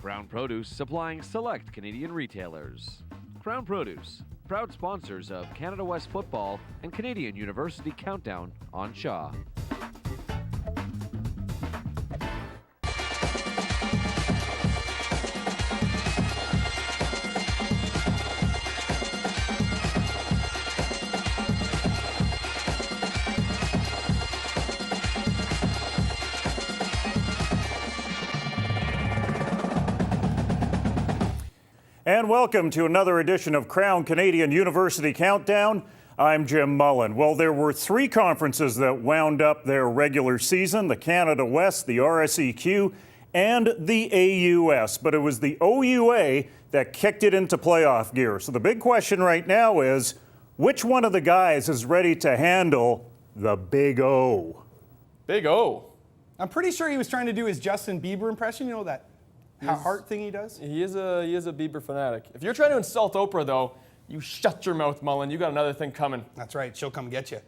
Krown Produce supplying select Canadian retailers. Krown Produce, proud sponsors of Canada West Football and Canadian University Countdown on Shaw. And welcome to another edition of Krown Canadian University Countdown. I'm Jim Mullin. Well, there were three conferences that wound up their regular season, the Canada West, the RSEQ, and the AUS. But it was the OUA that kicked it into playoff gear. So the big question right now is, which one of the guys is ready to handle the Big O? Big O? I'm pretty sure he was trying to do his Justin Bieber impression, you know, that heart thing he does? He is a Bieber fanatic. If you're trying to insult Oprah, though, you shut your mouth, Mullin. You got another thing coming. That's right. She'll come get you.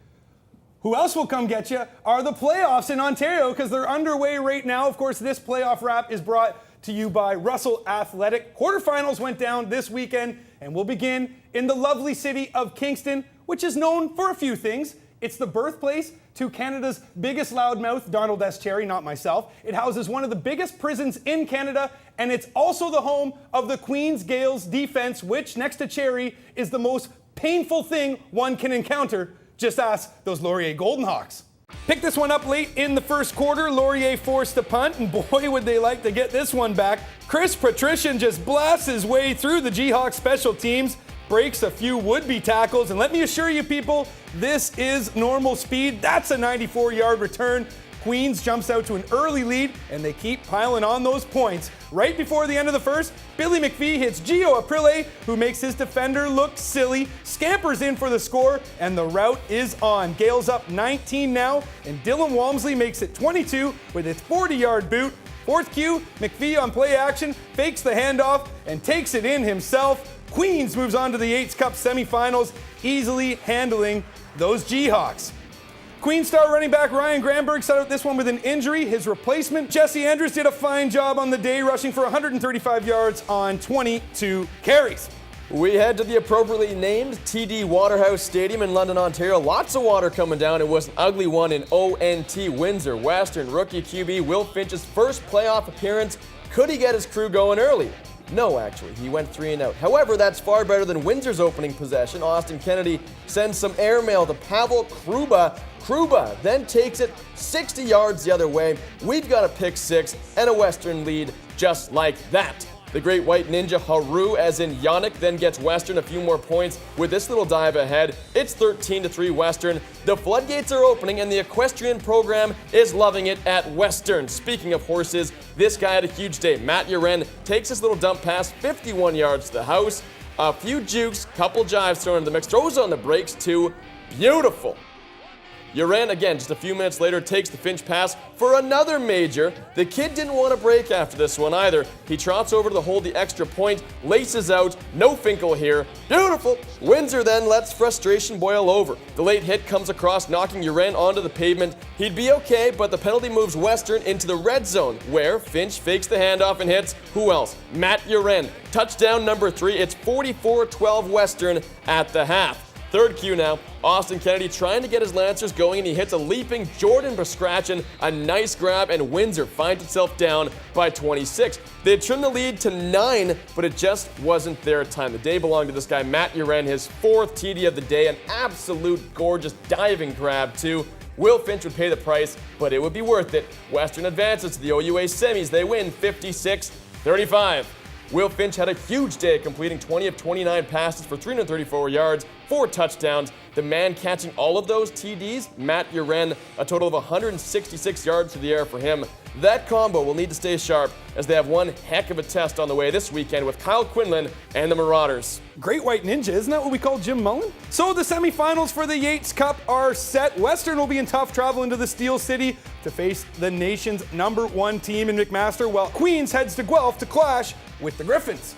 Who else will come get you are the playoffs in Ontario, because they're underway right now. Of course, this playoff wrap is brought to you by Russell Athletic. Quarterfinals went down this weekend, and we'll begin in the lovely city of Kingston, which is known for a few things. It's the birthplace to Canada's biggest loudmouth, Donald S. Cherry, not myself. It houses one of the biggest prisons in Canada, and it's also the home of the Queen's Gales defense, which, next to Cherry, is the most painful thing one can encounter. Just ask those Laurier Golden Hawks. Pick this one up late in the first quarter. Laurier forced to punt, and boy, would they like to get this one back. Chris Patrician just blasts his way through the G-Hawks special teams, breaks a few would-be tackles, and let me assure you people, this is normal speed. That's a 94-yard return. Queens jumps out to an early lead, and they keep piling on those points. Right before the end of the first, Billy McPhee hits Gio Aprile, who makes his defender look silly, scampers in for the score, and the rout is on. Gales up 19 now, and Dylan Walmsley makes it 22 with his 40-yard boot. Fourth cue, McPhee on play action, fakes the handoff, and takes it in himself. Queens moves on to the Yates Cup semifinals, easily handling those G-Hawks. Queens star running back Ryan Granberg set out this one with an injury. His replacement, Jesse Andrews, did a fine job on the day, rushing for 135 yards on 22 carries. We head to the appropriately named TD Waterhouse Stadium in London, Ontario. Lots of water coming down. It was an ugly one in ONT Windsor. Western rookie QB Will Finch's first playoff appearance. Could he get his crew going early? No, actually. He went 3 and out. However, that's far better than Windsor's opening possession. Austin Kennedy sends some airmail to Pavel Kruba. Kruba then takes it 60 yards the other way. We've got a pick six and a Western lead just like that. The Great White Ninja Haru, as in Yannick, then gets Western a few more points with this little dive ahead. It's 13-3 Western. The floodgates are opening, and the equestrian program is loving it at Western. Speaking of horses, this guy had a huge day. Matt Uren takes his little dump pass 51 yards to the house. A few jukes, couple jives thrown into the mix, throws on the brakes too. Beautiful. Uren, again, just a few minutes later, takes the Finch pass for another major. The kid didn't want to break after this one either. He trots over to hold the extra point, laces out, no Finkel here. Beautiful! Windsor then lets frustration boil over. The late hit comes across, knocking Uren onto the pavement. He'd be okay, but the penalty moves Western into the red zone, where Finch fakes the handoff and hits, who else? Matt Uren. Touchdown number 3. It's 44-12 Western at the half. Third cue now, Austin Kennedy trying to get his Lancers going, and he hits a leaping Jordan Baskrachin, a nice grab, and Windsor finds itself down by 26. They had trimmed the lead to 9, but it just wasn't their time. The day belonged to this guy, Matt Uren, his 4th TD of the day, an absolute gorgeous diving grab too. Will Finch would pay the price, but it would be worth it. Western advances to the OUA semis. They win 56-35. Will Finch had a huge day, completing 20 of 29 passes for 334 yards, 4 touchdowns. The man catching all of those TDs, Matt Uren, a total of 166 yards through the air for him. That combo will need to stay sharp, as they have one heck of a test on the way this weekend with Kyle Quinlan and the Marauders. Great White Ninja, isn't that what we call Jim Mullin? So the semifinals for the Yates Cup are set. Western will be in tough travel into the Steel City to face the nation's #1 team in McMaster, while Queens heads to Guelph to clash with the Griffins.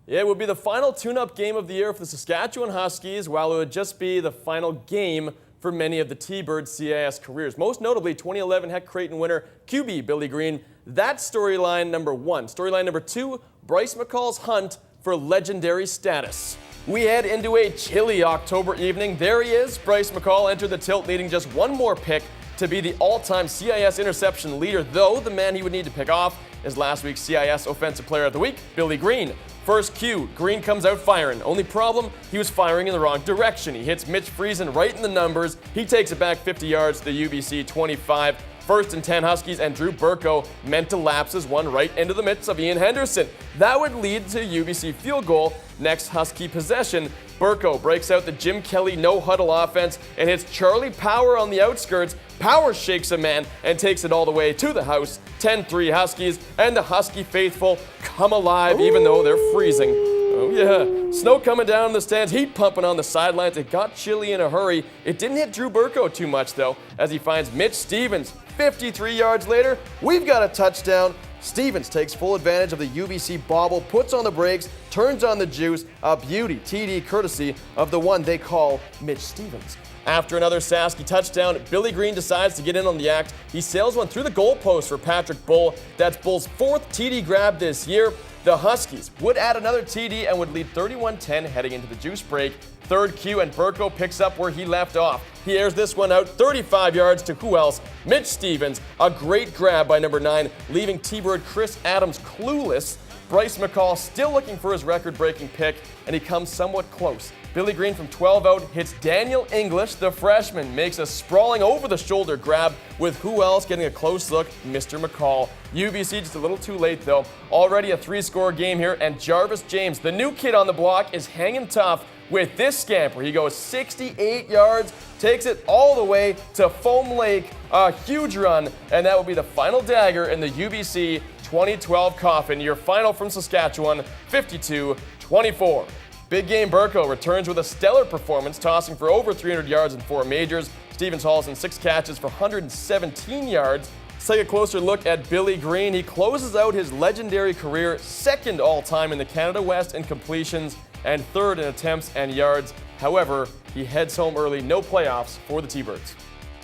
Yeah, it would be the final tune-up game of the year for the Saskatchewan Huskies, while it would just be the final game for many of the T-Birds' CIS careers, most notably 2011 Heck Creighton winner QB Billy Green. That's storyline number 1. Storyline number 2, Bryce McCall's hunt for legendary status. We head into a chilly October evening. There he is. Bryce McCall entered the tilt needing just one more pick to be the all-time CIS interception leader, though the man he would need to pick off is last week's CIS Offensive Player of the Week, Billy Green. First cue, Green comes out firing. Only problem, he was firing in the wrong direction. He hits Mitch Friesen right in the numbers. He takes it back 50 yards to the UBC 25. First and 10 Huskies, and Drew Burko meant to lapses one right into the midst of Ian Henderson. That would lead to UBC field goal. Next Husky possession, Burko breaks out the Jim Kelly no-huddle offense and hits Charlie Power on the outskirts. Power shakes a man and takes it all the way to the house. 10-3 Huskies, and the Husky faithful come alive even though they're freezing. Oh yeah, snow coming down in the stands, heat pumping on the sidelines. It got chilly in a hurry. It didn't hit Drew Burko too much though, as he finds Mitch Stevens. 53 yards later, we've got a touchdown. Stevens takes full advantage of the UBC bobble, puts on the brakes, turns on the juice. A beauty TD courtesy of the one they call Mitch Stevens. After another Sasky touchdown, Billy Green decides to get in on the act. He sails one through the goalpost for Patrick Bull. That's Bull's 4th TD grab this year. The Huskies would add another TD and would lead 31-10 heading into the juice break. Third cue, and Burko picks up where he left off. He airs this one out 35 yards to who else? Mitch Stevens. A great grab by number 9, leaving T-Bird Chris Adams clueless. Bryce McCall still looking for his record-breaking pick, and he comes somewhat close. Billy Green from 12 out hits Daniel English, the freshman, makes a sprawling over-the-shoulder grab with who else getting a close look? Mr. McCall. UBC just a little too late though. Already a 3-score game here, and Jarvis James, the new kid on the block, is hanging tough with this scamper. He goes 68 yards, takes it all the way to Foam Lake, a huge run, and that will be the final dagger in the UBC 2012 coffin. Your final from Saskatchewan, 52-24. Big Game Burko returns with a stellar performance, tossing for over 300 yards in 4 majors. Stevens hauls in 6 catches for 117 yards. Let's take a closer look at Billy Green. He closes out his legendary career, 2nd all-time in the Canada West in completions and 3rd in attempts and yards. However, he heads home early, no playoffs for the T-Birds.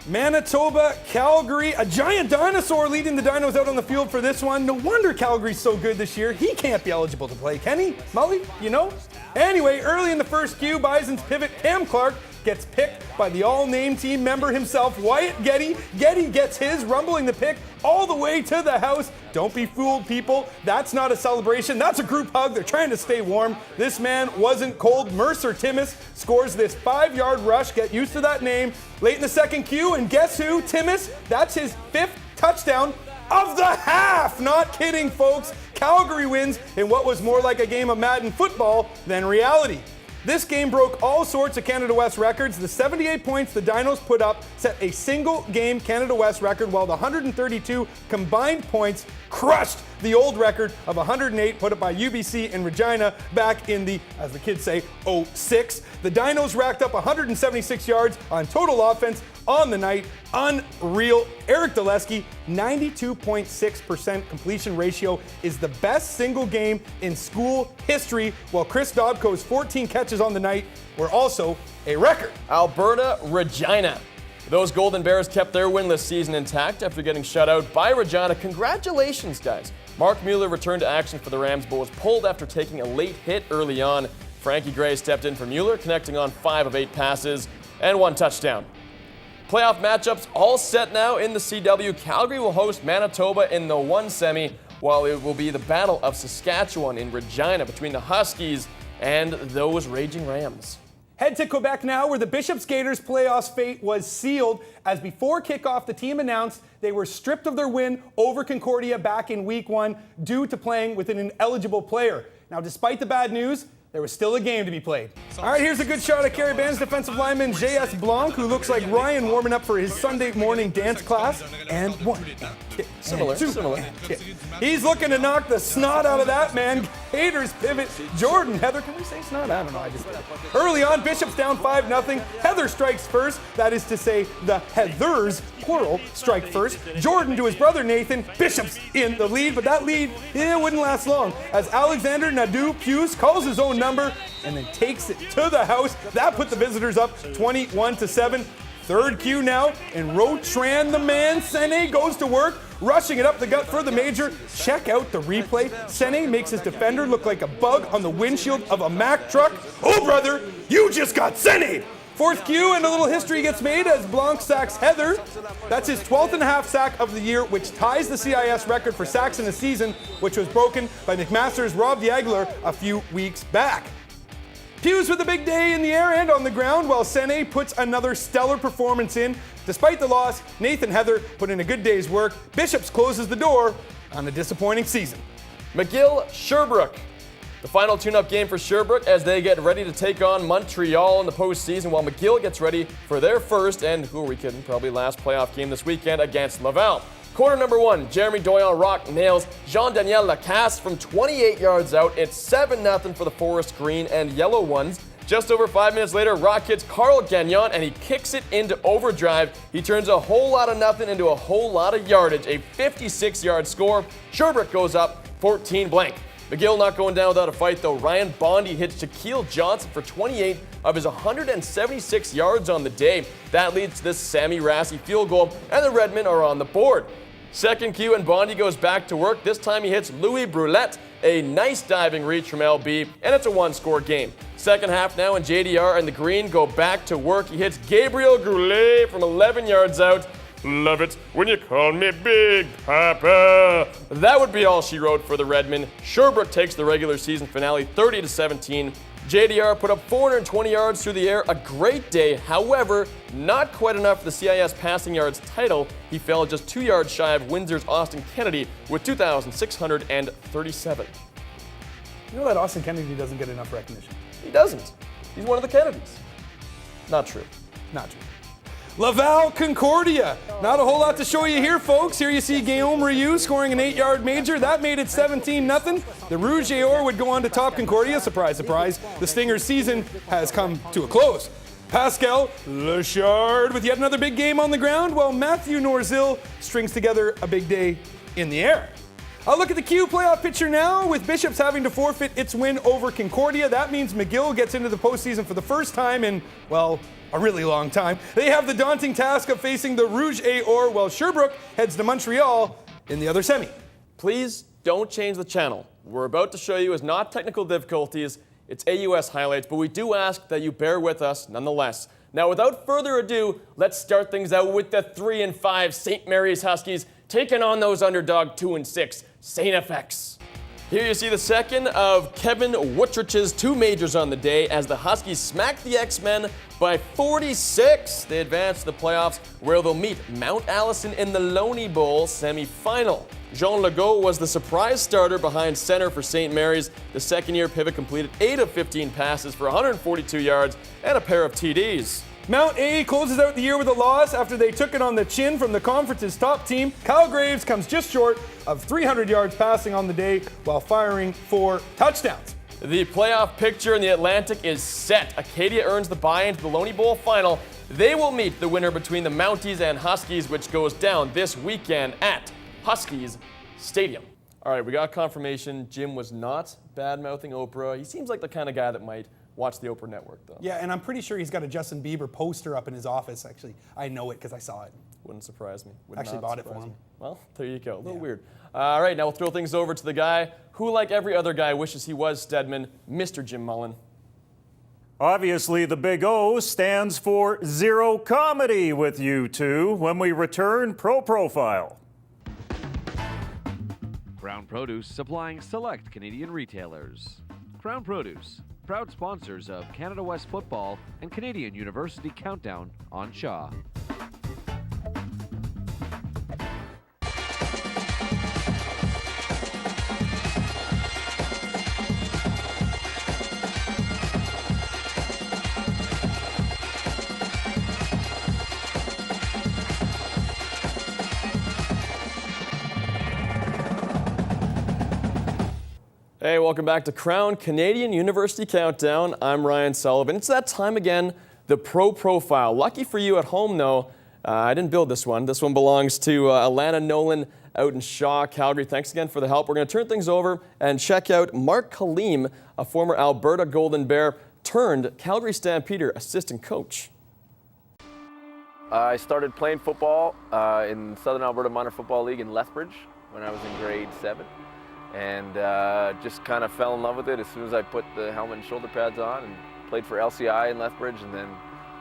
Manitoba, Calgary, a giant dinosaur leading the Dinos out on the field for this one. No wonder Calgary's so good this year. He can't be eligible to play, can he? Mully, you know? Anyway, early in the first cue, Bison's pivot Cam Clark gets picked by the all-name team member himself, Wyatt Getty. Getty gets his, rumbling the pick all the way to the house. Don't be fooled, people. That's not a celebration. That's a group hug. They're trying to stay warm. This man wasn't cold. Mercer Timmis scores this 5-yard rush. Get used to that name. Late in the second cue, and guess who? Timmis. That's his 5th touchdown of the half. Not kidding, folks. Calgary wins in what was more like a game of Madden football than reality. This game broke all sorts of Canada West records. The 78 points the Dinos put up set a single-game Canada West record, while the 132 combined points crushed the old record of 108 put up by UBC in Regina back in the, as the kids say, 06. The Dinos racked up 176 yards on total offense on the night. Unreal. Eric Dulesky, 92.6% completion ratio, is the best single game in school history, while Chris Dobko's 14 catches on the night were also a record. Alberta, Regina. Those Golden Bears kept their winless season intact after getting shut out by Regina. Congratulations, guys. Mark Mueller returned to action for the Rams, but was pulled after taking a late hit early on. Frankie Gray stepped in for Mueller, connecting on 5 of 8 passes and 1 touchdown. Playoff matchups all set now in the CW. Calgary will host Manitoba in the 1 semi, while it will be the Battle of Saskatchewan in Regina between the Huskies and those Raging Rams. Head to Quebec now, where the Bishop Skaters' playoffs fate was sealed, as before kickoff, the team announced they were stripped of their win over Concordia back in Week 1 due to playing with an ineligible player. Now, despite the bad news, there was still a game to be played. All right, here's a good shot of Carrie Band's defensive lineman J.S. Blanc, who looks like Ryan warming up for his Sunday morning dance class. And 1, kick, Similar. kick. He's looking to knock the snot out of that man. Gators pivot. Jordan, Heather, can we say snot? I don't know, I just did it. Early on, Bishop's down 5-0. Heather strikes first. That is to say, the Heathers, plural, strike first. Jordan to his brother Nathan. Bishop's in the lead, but that lead, wouldn't last long, as Alexander Nadeau-Puce calls his own number and then takes it to the house. That put the visitors up 21-7. Third cue now, and Rotran, the man, Sene goes to work, rushing it up the gut for the major. Check out the replay. Sene makes his defender look like a bug on the windshield of a Mack truck. Oh, brother, you just got Sene! Fourth cue, and a little history gets made as Blanc sacks Heather. That's his 12th and a half sack of the year, which ties the CIS record for sacks in a season, which was broken by McMaster's Rob Diagler a few weeks back. Hughes with a big day in the air and on the ground, while Sene puts another stellar performance in. Despite the loss, Nathan Heather put in a good day's work. Bishops closes the door on a disappointing season. McGill, Sherbrooke. The final tune-up game for Sherbrooke as they get ready to take on Montreal in the postseason, while McGill gets ready for their first and, who are we kidding, probably last playoff game this weekend against Laval. Quarter number one, Jeremy Doyon-Rock nails Jean-Daniel Lacasse from 28 yards out. It's 7-0 for the Forest Green and Yellow Ones. Just over 5 minutes later, Rock hits Carl Gagnon and he kicks it into overdrive. He turns a whole lot of nothing into a whole lot of yardage. A 56-yard score. Sherbrooke goes up 14-blank. McGill not going down without a fight, though. Ryan Bondi hits Shaquille Johnson for 28 of his 176 yards on the day. That leads to this Sammy Rassi field goal, and the Redmen are on the board. Second cue, and Bondi goes back to work. This time he hits Louis Brulette, a nice diving reach from LB, and it's a one-score game. Second half now, and JDR and the Green go back to work. He hits Gabriel Goulet from 11 yards out. Love it when you call me Big Papa. That would be all she wrote for the Redmen. Sherbrooke takes the regular season finale 30-17. JDR put up 420 yards through the air, a great day. However, not quite enough for the CIS passing yards title. He fell just 2 yards shy of Windsor's Austin Kennedy with 2,637. You know that Austin Kennedy doesn't get enough recognition? He doesn't. He's one of the Kennedys. Not true. Not true. Laval Concordia. Not a whole lot to show you here, folks. Here you see Guillaume Rioux scoring an 8-yard major. That made it 17-0. The Rouge et Or would go on to top Concordia. Surprise, surprise. The Stingers' season has come to a close. Pascal Lechard with yet another big game on the ground, while Matthew Norzil strings together a big day in the air. I'll look at the Q playoff picture now, with Bishops having to forfeit its win over Concordia. That means McGill gets into the postseason for the first time in, well, a really long time. They have the daunting task of facing the Rouge et Or, while Sherbrooke heads to Montreal in the other semi. Please don't change the channel. What we're about to show you is not technical difficulties, it's AUS highlights, but we do ask that you bear with us nonetheless. Now, without further ado, let's start things out with the 3-5 St. Mary's Huskies taking on those underdog 2-6 St. FX. Here you see the second of Kevin Wuttrich's 2 majors on the day as the Huskies smack the X-Men by 46. They advance to the playoffs where they'll meet Mount Allison in the Loney Bowl semifinal. Jean Legault was the surprise starter behind center for St. Mary's. The second-year pivot completed 8 of 15 passes for 142 yards and a pair of TDs. Mount A closes out the year with a loss after they took it on the chin from the conference's top team. Kyle Graves comes just short of 300 yards passing on the day while firing 4 touchdowns. The playoff picture in the Atlantic is set. Acadia earns the bye into the Loney Bowl final. They will meet the winner between the Mounties and Huskies, which goes down this weekend at Huskies Stadium. All right, we got confirmation. Jim was not bad-mouthing Oprah. He seems like the kind of guy that might watch the Oprah Network, though. Yeah, and I'm pretty sure he's got a Justin Bieber poster up in his office, actually. I know it because I saw it. Wouldn't surprise me. Actually bought it for him. Well, there you go. A little weird. All right, now we'll throw things over to the guy who, like every other guy, wishes he was Stedman, Mr. Jim Mullin. Obviously, the big O stands for zero comedy with you two. When we return, Pro Profile. Krown Produce supplying select Canadian retailers. Krown Produce, proud sponsors of Canada West Football and Canadian University Countdown on Shaw. Hey, welcome back to Krown Canadian University Countdown. I'm Ryan Sullivan. It's that time again, the Pro Profile. Lucky for you at home, though, I didn't build this one. This one belongs to Alana Nolan out in Shaw, Calgary. Thanks again for the help. We're going to turn things over and check out Mark Kalim, a former Alberta Golden Bear turned Calgary Stampeder assistant coach. I started playing football in Southern Alberta Minor Football League in Lethbridge when I was in grade 7. And just kind of fell in love with it as soon as I put the helmet and shoulder pads on, and played for LCI in Lethbridge, and then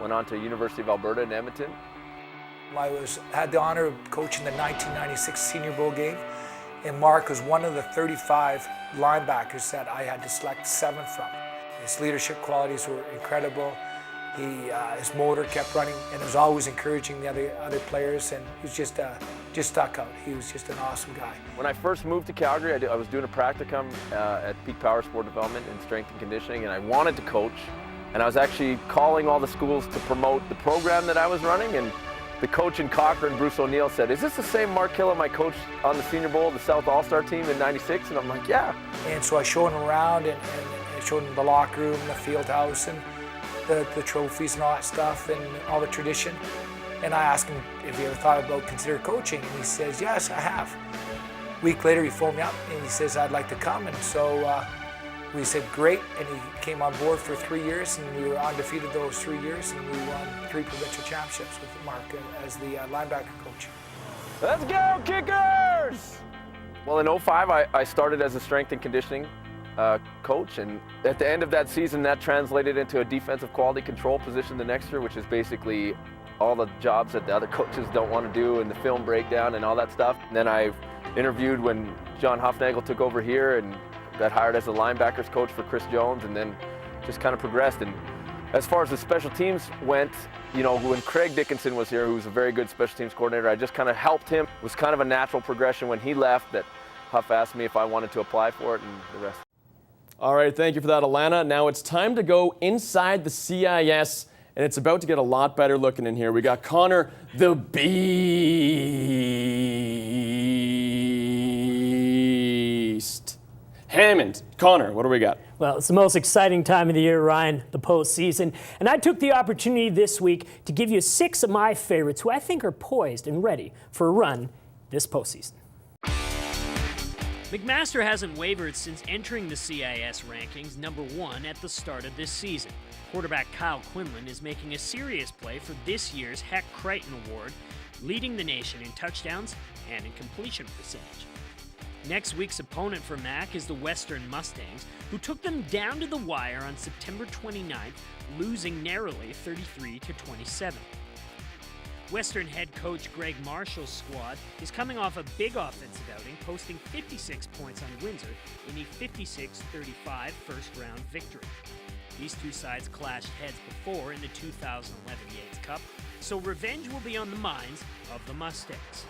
went on to University of Alberta in Edmonton. I had the honor of coaching the 1996 Senior Bowl game, and Mark was one of the 35 linebackers that I had to select 7 from. His leadership qualities were incredible. His motor kept running, and was always encouraging the other players, and he was just stuck out. He was just an awesome guy. When I first moved to Calgary, I was doing a practicum at Peak Power Sport Development in strength and conditioning, and I wanted to coach. And I was actually calling all the schools to promote the program that I was running, and the coach in Cochrane, Bruce O'Neill, said, "Is this the same Mark Killam I coached on the Senior Bowl, the South All-Star team in '96? And I'm like, yeah. And so I showed him around, and I showed him the locker room, the field house, and the trophies and all that stuff, and all the tradition. And I asked him if he ever thought about considering coaching, and he says, yes, I have. A week later, he phoned me up, and he says, I'd like to come. And so we said, great, and he came on board for 3 years, and we were undefeated those 3 years, and we won 3 provincial championships with Mark as the linebacker coach. Let's go, Kickers! Well, in '05, I started as a strength and conditioning coach, and at the end of that season, that translated into a defensive quality control position the next year, which is basically all the jobs that the other coaches don't want to do, and the film breakdown and all that stuff. And then I interviewed when John Hufnagel took over here, and got hired as a linebackers coach for Chris Jones, and then just kind of progressed. And as far as the special teams went, you know, when Craig Dickinson was here, who was a very good special teams coordinator, I just kind of helped him. It was kind of a natural progression when he left that Huff asked me if I wanted to apply for it, and the rest. All right, thank you for that, Alana. Now it's time to go inside the CIS, and it's about to get a lot better looking in here. We got Conor the Beast Hammond. Conor, what do we got? Well, it's the most exciting time of the year, Ryan, the postseason. And I took the opportunity this week to give you 6 of my favorites who I think are poised and ready for a run this postseason. McMaster hasn't wavered since entering the CIS rankings #1 at the start of this season. Quarterback Kyle Quinlan is making a serious play for this year's Heck Crichton Award, leading the nation in touchdowns and in completion percentage. Next week's opponent for Mac is the Western Mustangs, who took them down to the wire on September 29th, losing narrowly 33-27. Western head coach Greg Marshall's squad is coming off a big offensive outing, posting 56 points on Windsor in a 56-35 first-round victory. These two sides clashed heads before in the 2011 Yates Cup, so revenge will be on the minds of the Mustangs.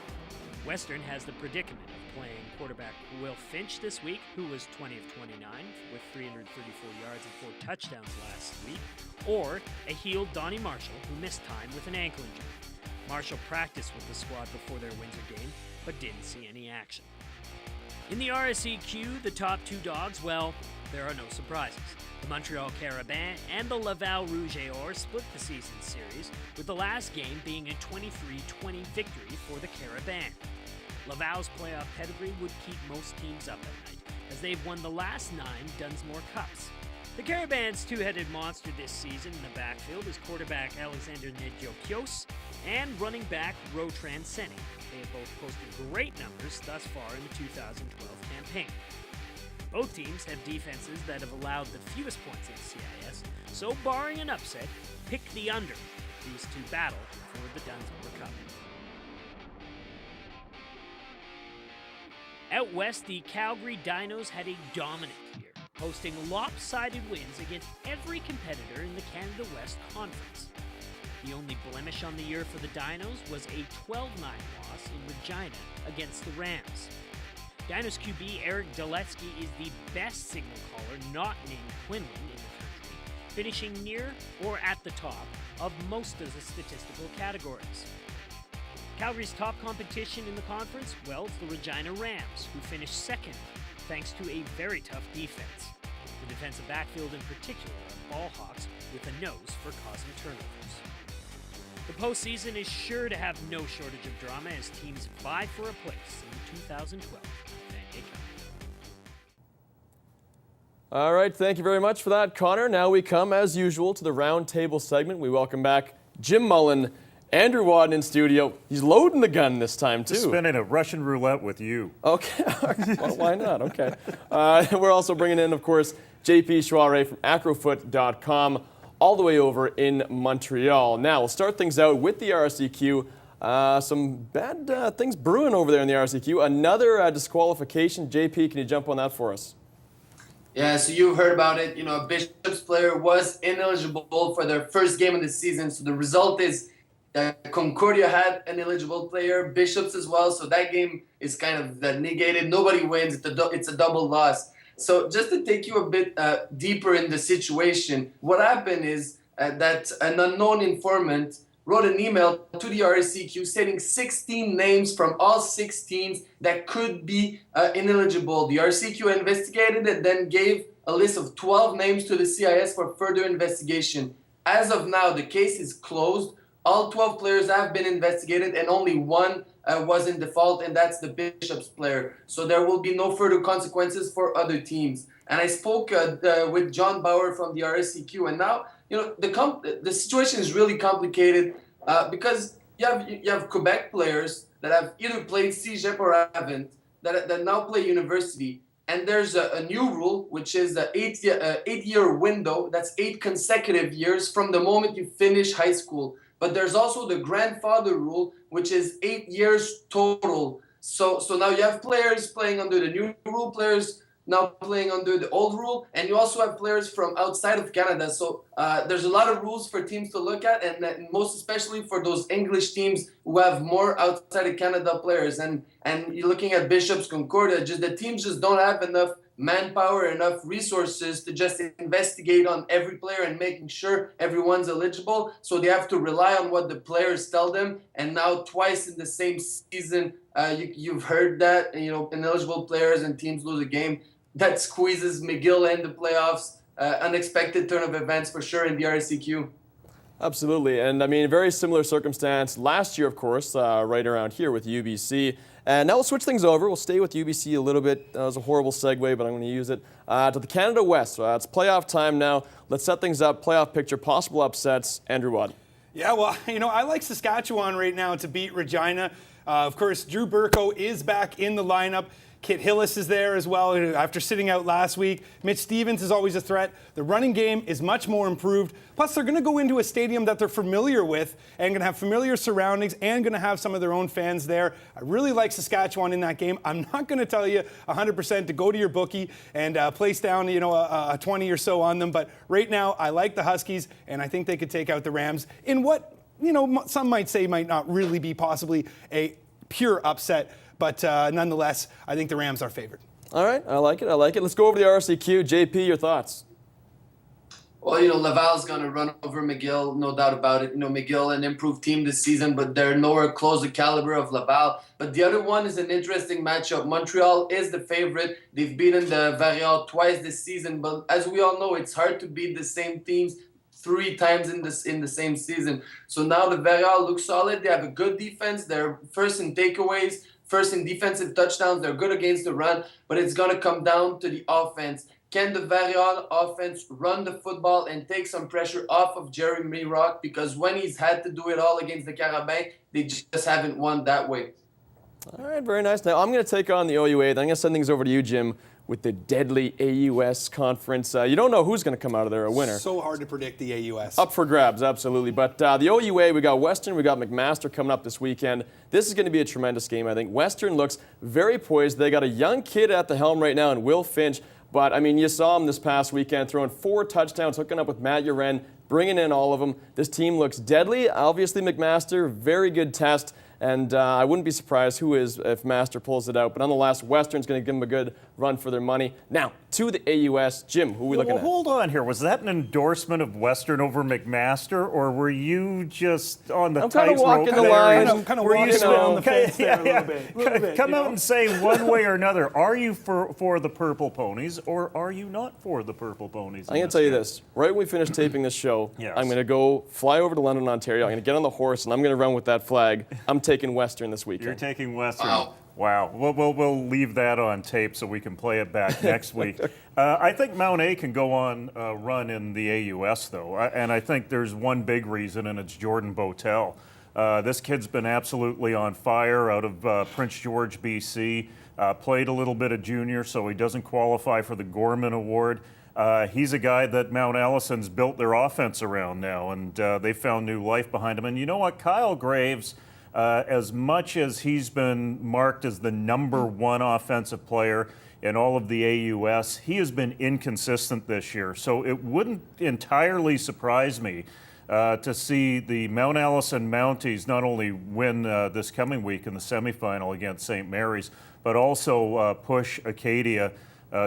Western has the predicament of playing quarterback Will Finch this week, who was 20 of 29 with 334 yards and 4 touchdowns last week, or a healed Donnie Marshall, who missed time with an ankle injury. Marshall practiced with the squad before their Windsor game, but didn't see any action. In the RSEQ, the top 2 dogs, well, there are no surprises. The Montreal Carabins and the Laval Rouge et Or split the season series, with the last game being a 23-20 victory for the Carabins. Laval's playoff pedigree would keep most teams up at night, as they've won the last 9 Dunsmore Cups. The Carabins' two-headed monster this season in the backfield is quarterback Alexander Nedjokios and running back Rotran Senni. They have both posted great numbers thus far in the 2012 campaign. Both teams have defenses that have allowed the fewest points in the CIS, so barring an upset, pick the under. These two battle for the Dunsmore Cup. Out west, the Calgary Dinos had a dominant year, posting lopsided wins against every competitor in the Canada West Conference. The only blemish on the year for the Dinos was a 12-9 loss in Regina against the Rams. Dinos QB Eric Doletsky is the best signal caller not named Quinlan in the country, finishing near or at the top of most of the statistical categories. Calgary's top competition in the conference, well, it's the Regina Rams, who finished second thanks to a very tough defense. The defensive backfield in particular are ball hawks with a nose for causing turnovers. The postseason is sure to have no shortage of drama as teams vie for a place in the 2012 Vanier Cup. All right, thank you very much for that, Conor. Now we come, as usual, to the Roundtable segment. We welcome back Jim Mullin Andrew Wadden in studio. He's loading the gun this time, too. Spinning a Russian roulette with you. Okay. Well, why not? Okay. We're also bringing in, of course, JP Shoiry from acrofoot.com, all the way over in Montreal. Now, we'll start things out with the RSEQ. Some bad things brewing over there in the RSEQ. Another disqualification. JP, can you jump on that for us? Yeah, so you've heard about it. You know, a Bishops player was ineligible for their first game of the season. So the result is that Concordia had an eligible player, Bishops as well. So that game is kind of negated. Nobody wins. It's a double loss. So just to take you a bit deeper in the situation, what happened is that an unknown informant wrote an email to the RSEQ stating 16 names from all 6 teams that could be ineligible. The RSEQ investigated it, then gave a list of 12 names to the CIS for further investigation. As of now, the case is closed. All 12 players have been investigated, and only one was in default, and that's the Bishops player. So there will be no further consequences for other teams. And I spoke with John Bauer from the RSEQ, and now, you know, the situation is really complicated because you have Quebec players that have either played CEGEP or haven't, that now play university. And there's a new rule, which is the 8-year window. That's 8 consecutive years from the moment you finish high school. But there's also the grandfather rule, which is 8 years total. So now you have players playing under the new rule, players now playing under the old rule, and you also have players from outside of Canada. So there's a lot of rules for teams to look at, and most especially for those English teams who have more outside of Canada players. And you're looking at Bishops, Concordia, the teams just don't have enough manpower, enough resources to just investigate on every player and making sure everyone's eligible. So they have to rely on what the players tell them. And now twice in the same season, you've heard that, you know, ineligible players and teams lose a game. That squeezes McGill in the playoffs. Unexpected turn of events for sure in the RSEQ. Absolutely. And I mean, very similar circumstance last year, of course, right around here with UBC. And now we'll switch things over. We'll stay with UBC a little bit. That was a horrible segue, but I'm going to use it. To the Canada West. It's playoff time now. Let's set things up. Playoff picture, possible upsets. Andrew Wadden. Yeah, well, you know, I like Saskatchewan right now to beat Regina. Of course, Drew Burko is back in the lineup. Kit Hillis is there as well after sitting out last week. Mitch Stevens is always a threat. The running game is much more improved. Plus, they're going to go into a stadium that they're familiar with and going to have familiar surroundings and going to have some of their own fans there. I really like Saskatchewan in that game. I'm not going to tell you 100% to go to your bookie and place down, you know, a 20 or so on them. But right now, I like the Huskies, and I think they could take out the Rams in what, you know, some might say might not really be possibly a pure upset. But nonetheless, I think the Rams are favored. All right, I like it. Let's go over the RSEQ. JP, your thoughts? Well, you know, Laval's going to run over McGill, no doubt about it. You know, McGill, an improved team this season, but they're nowhere close to the caliber of Laval. But the other one is an interesting matchup. Montreal is the favorite. They've beaten the Variant twice this season. But as we all know, it's hard to beat the same teams 3 times in the same season. So now the Variant looks solid. They have a good defense. They're first in takeaways, first in defensive touchdowns. They're good against the run, but it's going to come down to the offense. Can the Variant offense run the football and take some pressure off of Jeremy Rock? Because when he's had to do it all against the Carabins, they just haven't won that way. All right, very nice. Now I'm going to take on the OUA. Then I'm going to send things over to you, Jim, with the deadly AUS conference. You don't know who's going to come out of there a winner. So hard to predict the AUS. Up for grabs, absolutely. But the OUA, we got Western, we got McMaster coming up this weekend. This is going to be a tremendous game, I think. Western looks very poised. They got a young kid at the helm right now in Will Finch. But, I mean, you saw him this past weekend throwing 4 touchdowns, hooking up with Matt Uren, bringing in all of them. This team looks deadly. Obviously, McMaster, very good test. And I wouldn't be surprised if Master pulls it out. But nonetheless, Western's going to give them a good run for their money. Now, to the AUS. Jim, who are we looking at? Hold on here. Was that an endorsement of Western over McMaster, or were you just on the tightrope? I'm kind of walking the line. Kind of walking around the fence there a little bit. Come out and say one way or another. Are you for the Purple Ponies, or are you not for the Purple Ponies? I'm going to tell you this. Right when we finish taping this show, yes. I'm going to go fly over to London, Ontario. I'm going to get on the horse, and I'm going to run with that flag. I'm taking Western this weekend. You're taking Western. Wow. We'll leave that on tape so we can play it back next week. I think Mount A can go on a run in the AUS, though. And I think there's one big reason, and it's Jordan Botel. This kid's been absolutely on fire out of Prince George, BC. Played a little bit of junior, so he doesn't qualify for the Gorman Award. He's a guy that Mount Allison's built their offense around now, and they found new life behind him. And you know what? Kyle Graves, as much as he's been marked as the #1 offensive player in all of the AUS, he has been inconsistent this year. So it wouldn't entirely surprise me to see the Mount Allison Mounties not only win this coming week in the semifinal against St. Mary's, but also push Acadia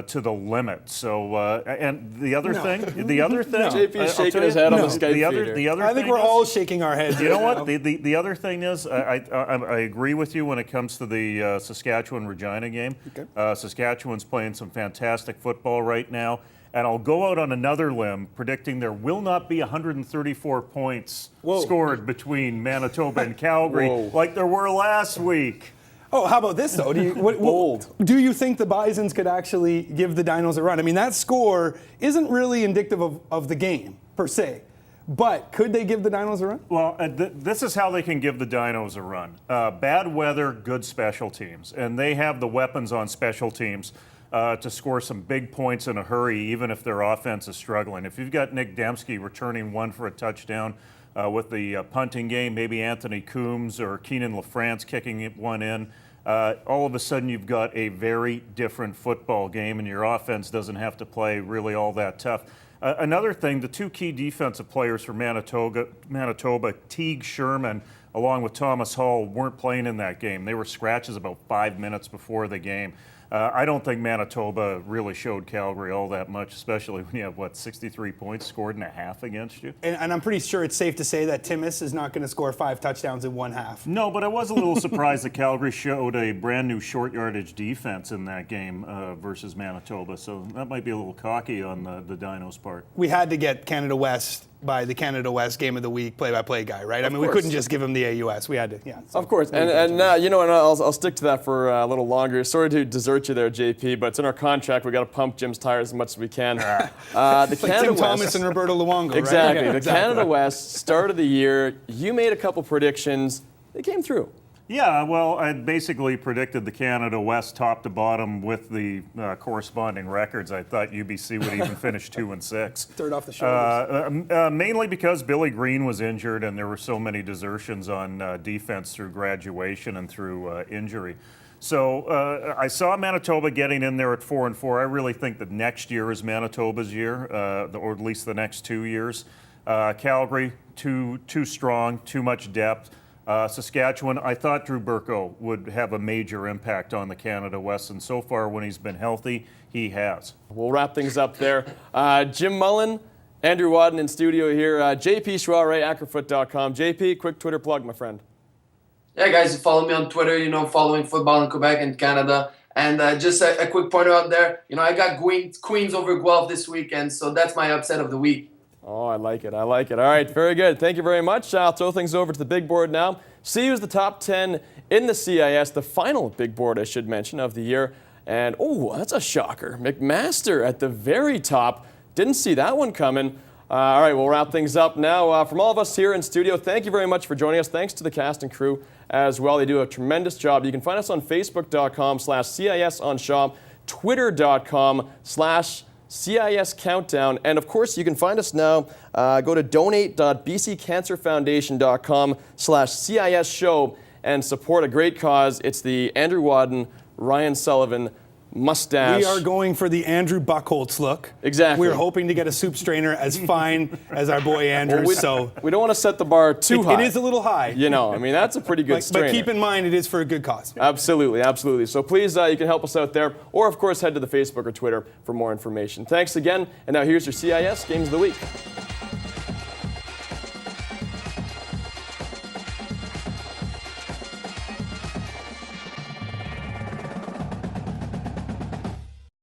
to the limit. So, and the other thing, JP's shaking his head on the Skype the other I think we're all shaking our heads. You know what? The other thing is, I agree with you when it comes to the Saskatchewan-Regina game. Okay. Saskatchewan's playing some fantastic football right now. And I'll go out on another limb predicting there will not be 134 points scored between Manitoba and Calgary like there were last week. Oh, how about this, though? Do you think the Bisons could actually give the Dinos a run? I mean, that score isn't really indicative of the game, per se. But could they give the Dinos a run? Well, this is how they can give the Dinos a run. Bad weather, good special teams. And they have the weapons on special teams to score some big points in a hurry, even if their offense is struggling. If you've got Nick Dembski returning one for a touchdown with the punting game, maybe Anthony Coombs or Keenan LaFrance kicking one in, all of a sudden you've got a very different football game, and your offense doesn't have to play really all that tough. Another thing, the two key defensive players for Manitoba, Teague Sherman, along with Thomas Hall, weren't playing in that game. They were scratches about 5 minutes before the game. I don't think Manitoba really showed Calgary all that much, especially when you have, 63 points scored in a half against you? And I'm pretty sure it's safe to say that Timmis is not going to score 5 touchdowns in one half. No, but I was a little surprised that Calgary showed a brand new short yardage defense in that game versus Manitoba, so that might be a little cocky on the Dinos' part. We had to get Canada West by the Canada West Game of the Week play-by-play guy, right? I mean, we couldn't just give him the AUS. We had to, yeah. Of course, and you know, and I'll stick to that for a little longer. Sorry to desert you there, JP, but it's in our contract. We got to pump Jim's tires as much as we can. The like Canada Tim West, Thomas and Roberto Luongo, exactly. Right? The Canada West, start of the year, you made a couple predictions. They came through. Yeah, well, I basically predicted the Canada West top to bottom with the corresponding records. I thought UBC would even finish 2-6. Third off the shoulders. Mainly because Billy Green was injured and there were so many desertions on defense through graduation and through injury. So I saw Manitoba getting in there at 4-4. I really think that next year is Manitoba's year, or at least the next 2 years. Calgary, too strong, too much depth. Saskatchewan, I thought Drew Burko would have a major impact on the Canada West, and so far when he's been healthy, he has. We'll wrap things up there. Jim Mullin, Andrew Wadden in studio here. JP Shoiry, acrofoot.com. JP, quick Twitter plug, my friend. Yeah, guys, follow me on Twitter, following football in Quebec and Canada. And just a quick pointer out there, I got Queens over Guelph this weekend, so that's my upset of the week. Oh, I like it. All right, very good. Thank you very much. I'll throw things over to the big board now. See who's the top 10 in the CIS, the final big board, I should mention, of the year. And, that's a shocker. McMaster at the very top. Didn't see that one coming. All right, we'll wrap things up now. From all of us here in studio, thank you very much for joining us. Thanks to the cast and crew as well. They do a tremendous job. You can find us on Facebook.com/CISOnShaw, Twitter.com/CIS Countdown. And of course, you can find us now. Go to donate.bccancerfoundation.com/CIS show and support a great cause. It's the Andrew Wadden, Ryan Sullivan mustache. We are going for the Andrew Buchholz look. Exactly. We're hoping to get a soup strainer as fine as our boy Andrew. We don't want to set the bar too high. It is a little high. That's a pretty good strainer. But keep in mind, it is for a good cause. Absolutely. So please, you can help us out there. Or, of course, head to the Facebook or Twitter for more information. Thanks again. And now here's your CIS Games of the Week.